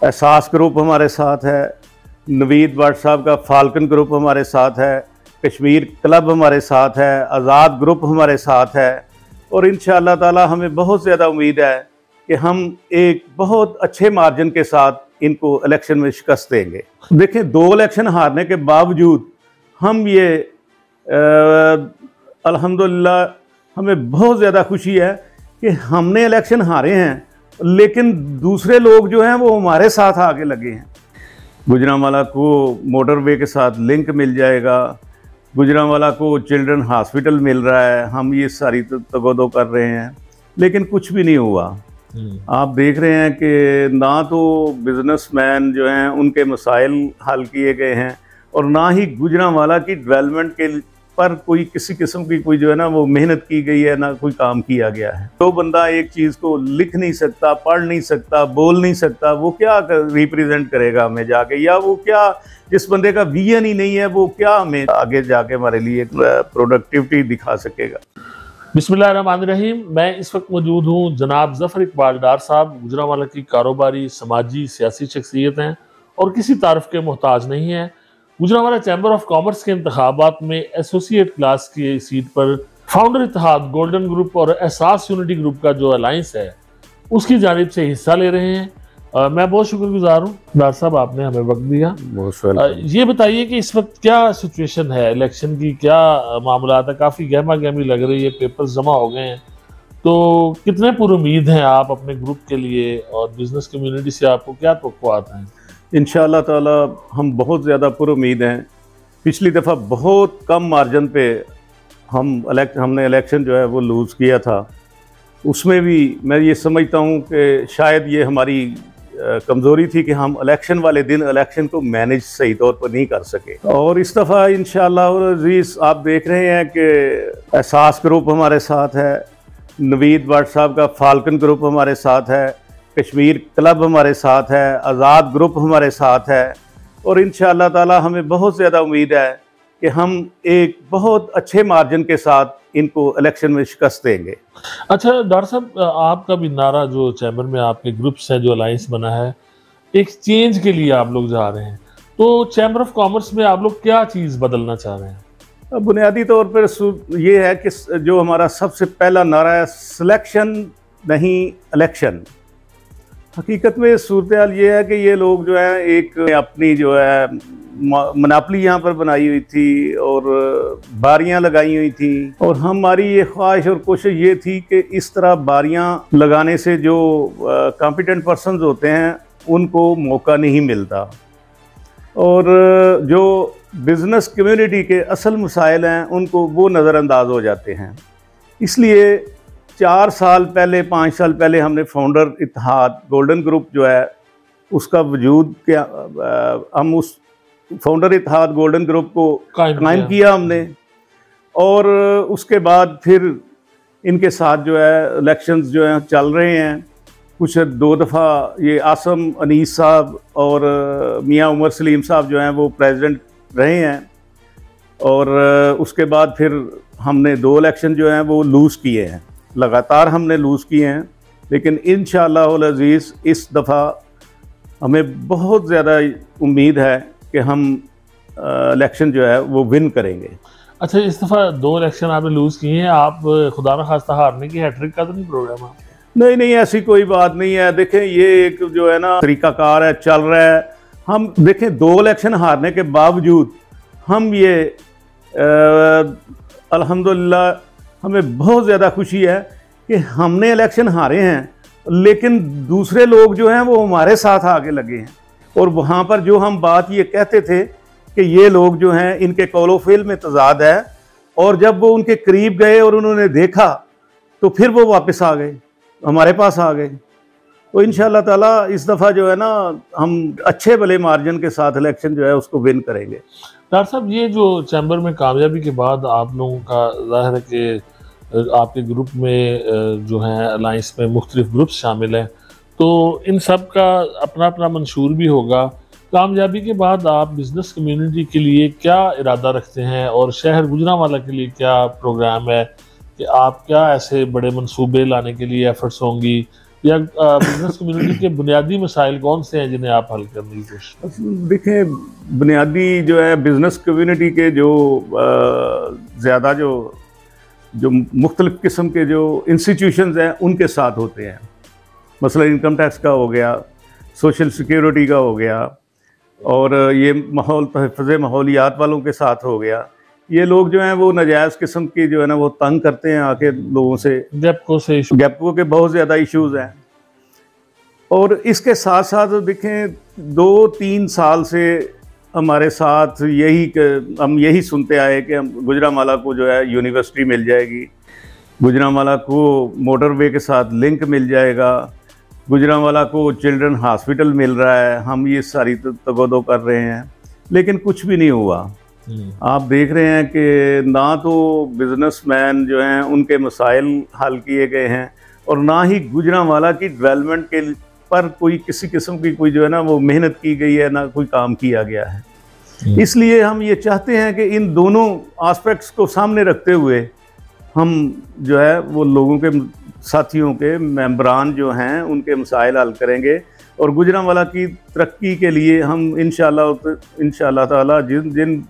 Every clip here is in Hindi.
एहसास ग्रुप हमारे साथ है, नवीद भट्ट साहब का फाल्कन ग्रुप हमारे साथ है, कश्मीर क्लब हमारे साथ है, आज़ाद ग्रुप हमारे साथ है और इंशाअल्लाह ताला हमें बहुत ज़्यादा उम्मीद है कि हम एक बहुत अच्छे मार्जिन के साथ इनको इलेक्शन में शिकस्त देंगे। देखें, 2 इलेक्शन हारने के बावजूद हम ये अल्हम्दुलिल्लाह हमें बहुत ज़्यादा खुशी है कि हमने इलेक्शन हारे हैं, लेकिन दूसरे लोग जो हैं वो हमारे साथ आगे लगे हैं। गुजरांवाला को मोटरवे के साथ लिंक मिल जाएगा, गुजरांवाला को चिल्ड्रन हॉस्पिटल मिल रहा है, हम ये सारी तगोदो कर रहे हैं, लेकिन कुछ भी नहीं हुआ। आप देख रहे हैं कि ना तो बिजनेसमैन जो हैं उनके मसाइल हल किए गए हैं और ना ही गुजरांवाला की डेवलपमेंट के पर कोई किसी किस्म की कोई जो है ना वो मेहनत की गई है, ना कोई काम किया गया है। तो बंदा एक चीज़ को लिख नहीं सकता, पढ़ नहीं सकता, बोल नहीं सकता, वो क्या रिप्रेजेंट करेगा हमें जाके, या वो क्या, जिस बंदे का विजन ही नहीं है वो क्या हमें आगे जाके हमारे लिए प्रोडक्टिविटी दिखा सकेगा। बिस्मिल्लाहिर्रहमानिर्रहीम। मैं इस वक्त मौजूद हूँ जनाब ज़फ़र इकबाल डार साहब, गुजरांवाला की कारोबारी, समाजी, सियासी शख्सियत हैं और किसी तारीफ के मोहताज नहीं है। गुजरांवाला चैम्बर ऑफ कॉमर्स के इंतखाबात में एसोसिएट क्लास की सीट पर फाउंडर इत्तेहाद गोल्डन ग्रुप और एहसास यूनिटी ग्रुप का जो अलायंस है उसकी जानिब से हिस्सा ले रहे हैं। मैं बहुत शुक्रगुजार हूँ डार साहब, आपने हमें वक्त दिया। ये बताइए कि इस वक्त क्या सिचुएशन है इलेक्शन की, क्या मामला है? काफ़ी गहमा गहमी लग रही है, पेपर्स जमा हो गए हैं, तो कितने पुरुमीद हैं आप अपने ग्रुप के लिए और बिजनेस कम्युनिटी से आपको क्या तवक्कुआत हैं? इंशाअल्लाह ताला हम बहुत ज़्यादा पुरुमीद हैं। पिछली दफ़ा बहुत कम मार्जिन पे हमने इलेक्शन जो है वो लूज़ किया था। उसमें भी मैं ये समझता हूँ कि शायद ये हमारी कमज़ोरी थी कि हम इलेक्शन वाले दिन इलेक्शन को मैनेज सही तौर पर नहीं कर सके। और इस दफ़ा इंशाअल्लाह अज़ीज़ आप देख रहे हैं कि एहसास ग्रुप हमारे साथ है, नवीद भट्ट साहब का फाल्कन ग्रुप हमारे साथ है, कश्मीर क्लब हमारे साथ है, आज़ाद ग्रुप हमारे साथ है और इंशाअल्लाह ताला हमें बहुत ज़्यादा उम्मीद है कि हम एक बहुत अच्छे मार्जिन के साथ इनको इलेक्शन में शिकस्त देंगे। अच्छा डॉक्टर साहब, आपका भी नारा जो चैम्बर में आपके ग्रुप्स हैं, जो अलायंस बना है, एक चेंज के लिए आप लोग जा रहे हैं, तो चैम्बर ऑफ कॉमर्स में आप लोग क्या चीज़ बदलना चाह रहे हैं? बुनियादी तौर पर ये है कि जो हमारा सबसे पहला नारा है, सिलेक्शन नहीं इलेक्शन। हकीकत में सूरत हाल ये है कि ये लोग जो है एक अपनी जो है मनापली यहाँ पर बनाई हुई थी और बारियां लगाई हुई थी, और हमारी ये ख्वाहिश और कोशिश ये थी कि इस तरह बारियां लगाने से जो कॉम्पिटेंट पर्सन्स होते हैं उनको मौका नहीं मिलता और जो बिज़नेस कम्युनिटी के असल मसाइल हैं उनको वो नज़रअंदाज हो जाते हैं। इसलिए 4 साल पहले 5 साल पहले हमने फाउंडर इत्तेहाद गोल्डन ग्रुप जो है उसका वजूद क्या, हम उस फाउंडर इत्तेहाद गोल्डन ग्रुप को कायम किया हमने, और उसके बाद फिर इनके साथ जो है इलेक्शंस जो हैं चल रहे हैं। कुछ 2 दफ़ा ये आसम अनीस साहब और मियाँ उमर सलीम साहब जो हैं वो प्रेसिडेंट रहे हैं, और उसके बाद फिर हमने 2 इलेक्शन जो हैं वो लूज़ किए हैं, लगातार हमने लूज़ किए हैं। लेकिन इंशाअल्लाह अज़ीज़ इस दफ़ा हमें बहुत ज़्यादा उम्मीद है कि हम इलेक्शन जो है वो विन करेंगे। अच्छा, इस दफ़ा 2 इलेक्शन आपने लूज़ किए हैं, आप खुदा न खास्ता हारने की हैट्रिक का तो नहीं प्रोग्राम है? नहीं, ऐसी कोई बात नहीं है। देखें, ये एक जो है ना तरीक़ाकार है, चल रहा है। हम देखें 2 इलेक्शन हारने के बावजूद हम ये अल्हम्दुलिल्लाह हमें बहुत ज़्यादा खुशी है कि हमने इलेक्शन हारे हैं, लेकिन दूसरे लोग जो हैं वो हमारे साथ आगे लगे हैं। और वहाँ पर जो हम बात ये कहते थे कि ये लोग जो हैं इनके कौलो फ़िल में तज़ाद है, और जब वो उनके करीब गए और उन्होंने देखा तो फिर वो वापस आ गए, हमारे पास आ गए। तो इंशाअल्लाह ताला इस दफ़ा जो है ना हम अच्छे भले मार्जिन के साथ इलेक्शन जो है उसको विन करेंगे। डॉक्टर साहब, ये जो चैम्बर में कामयाबी के बाद आप लोगों का ज़ाहिर है कि आपके ग्रुप में जो हैं अलायंस में मुख्तलिफ ग्रुप्स शामिल हैं, तो इन सब का अपना अपना मंशूर भी होगा। कामयाबी के बाद आप बिज़नेस कम्युनिटी के लिए क्या इरादा रखते हैं और शहर गुजरांवाला के लिए क्या प्रोग्राम है कि आप क्या ऐसे बड़े मंसूबे लाने के लिए एफर्ट्स होंगी या बिजनेस कम्युनिटी के बुनियादी मसाइल कौन से हैं जिन्हें आप हल करने की कोशिश? देखें, बुनियादी जो है बिजनेस कम्युनिटी के जो ज़्यादा जो मुख्तलिफ किस्म के जो इंस्टीट्यूशंस हैं उनके साथ होते हैं। मसला इनकम टैक्स का हो गया, सोशल सिक्योरिटी का हो गया, और ये माहौल तहफ़्फ़ुज़ माहौलियात वालों के साथ हो गया। ये लोग जो हैं वो नाजायज़ किस्म की जो है ना वो तंग करते हैं आके लोगों से। गैपको के बहुत ज़्यादा इश्यूज़ हैं। और इसके साथ साथ देखें 2-3 साल से हमारे साथ हम यही सुनते आए कि हम गुजरांवाला को जो है यूनिवर्सिटी मिल जाएगी, गुजरांवाला को मोटरवे के साथ लिंक मिल जाएगा, गुजरांवाला को चिल्ड्रन हॉस्पिटल मिल रहा है, हम ये सारी तगोदो कर रहे हैं, लेकिन कुछ भी नहीं हुआ। आप देख रहे हैं कि ना तो बिजनेसमैन जो हैं उनके मसाइल हल किए गए हैं, और ना ही गुजरांवाला की डेवलपमेंट के पर कोई किसी किस्म की कोई जो है ना वो मेहनत की गई है, ना कोई काम किया गया है। इसलिए हम ये चाहते हैं कि इन दोनों एस्पेक्ट्स को सामने रखते हुए हम जो है वो लोगों के साथियों के मेंबरान जो हैं उनके मसाइल हल करेंगे, और गुजरांवाला की तरक्की के लिए हम इंशाअल्लाह ताला जिन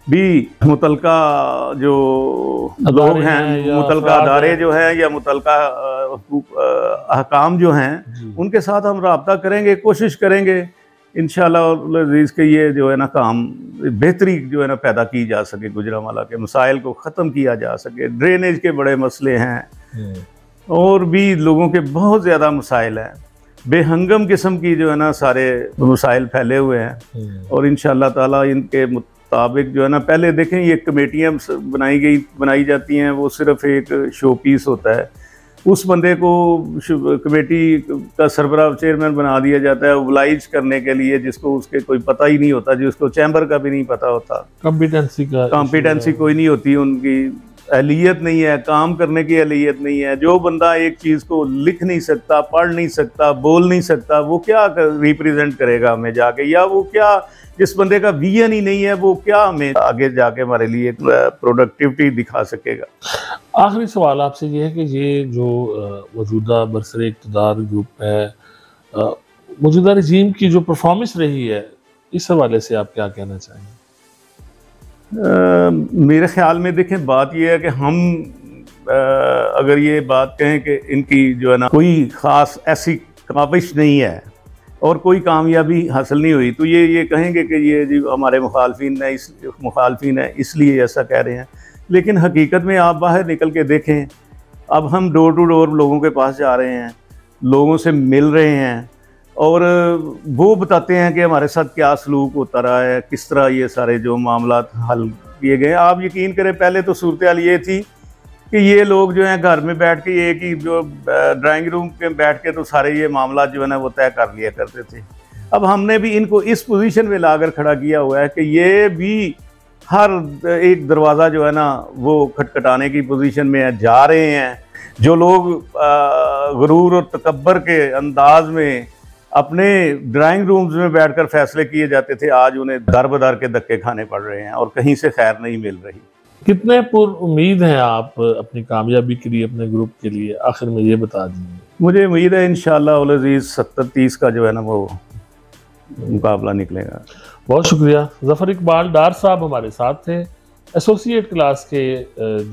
भी मुतलका जो लोग हैं, मुतलका अदारे जो हैं या मुतलका अहकाम जो हैं उनके साथ हम रब्ता करेंगे, कोशिश करेंगे इंशाअल्लाह अज़ीज़ के ये जो है ना काम बेहतरी जो है ना पैदा की जा सके, गुजरांवाला के मसाइल को ख़त्म किया जा सके। ड्रेनेज के बड़े मसले हैं और भी लोगों के बहुत ज़्यादा मसाइल हैं, बेहंगम किस्म की जो है ना सारे मसाइल फैले हुए हैं, और इंशाअल्लाह ताला इनके मुताबिक जो है ना, पहले देखें ये कमेटियाँ बनाई जाती हैं, वो सिर्फ एक शो पीस होता है। उस बंदे को कमेटी का सरबराह चेयरमैन बना दिया जाता है ओबलाइज करने के लिए, जिसको उसके कोई पता ही नहीं होता, जिसको चैम्बर का भी नहीं पता होता, कॉम्पिटेंसी कोई नहीं होती, उनकी अहलियत नहीं है, काम करने की अहलियत नहीं है। जो बंदा एक चीज़ को लिख नहीं सकता, पढ़ नहीं सकता, बोल नहीं सकता, वो क्या रिप्रेजेंट करेगा हमें जाके, या वो क्या, जिस बंदे का विजन ही नहीं है वो क्या हमें आगे जाके हमारे लिए प्रोडक्टिविटी दिखा सकेगा। आखिरी सवाल आपसे ये है कि ये जो मौजूदा बरसरे इक़्तिदार ग्रुप है, मौजूदा रजीम की जो परफॉर्मेंस रही है, इस हवाले से आप क्या कहना चाहेंगे? मेरे ख्याल में देखें, बात यह है कि हम अगर ये बात कहें कि इनकी जो है ना कोई ख़ास ऐसी काबिश नहीं है और कोई कामयाबी हासिल नहीं हुई, तो ये कहेंगे कि ये जी हमारे मुखालफिन है इसलिए ऐसा कह रहे हैं। लेकिन हकीकत में आप बाहर निकल के देखें, अब हम डोर टू डोर लोगों के पास जा रहे हैं, लोगों से मिल रहे हैं, और वो बताते हैं कि हमारे साथ क्या सलूक होता रहा है, किस तरह ये सारे जो मामलात हल किए गए। आप यकीन करें, पहले तो सूरत हाल ये थी कि ये लोग जो हैं घर में बैठ के एक ही जो ड्राइंग रूम में बैठ के तो सारे ये मामला जो है ना वो तय कर लिया करते थे। अब हमने भी इनको इस पोजीशन में लाकर खड़ा किया हुआ है कि ये भी हर एक दरवाज़ा जो है ना वो खटखटाने की पोजीशन में जा रहे हैं। जो लोग गुरूर और तकब्बर के अंदाज में अपने ड्राइंग रूम्स में बैठकर फैसले किए जाते थे, आज उन्हें दर बदर के धक्के खाने पड़ रहे हैं और कहीं से खैर नहीं मिल रही। कितने पुरुमीद हैं आप अपनी कामयाबी के लिए, अपने ग्रुप के लिए? आखिर में ये बता दीजिए। मुझे उम्मीद है इंशाअल्लाह उल अज़ीज़ 70-30 का जो है ना वो मुकाबला निकलेगा। बहुत शुक्रिया। ज़फ़र इकबाल डार साहब हमारे साथ थे, एसोसिएट क्लास के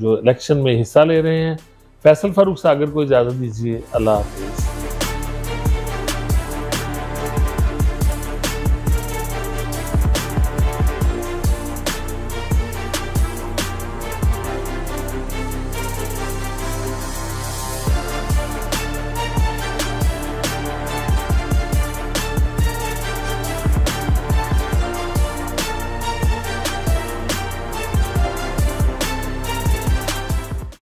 जो इलेक्शन में हिस्सा ले रहे हैं। फैसल फारूक सागर को इजाज़त दीजिए। अल्लाह हाफ़िज़।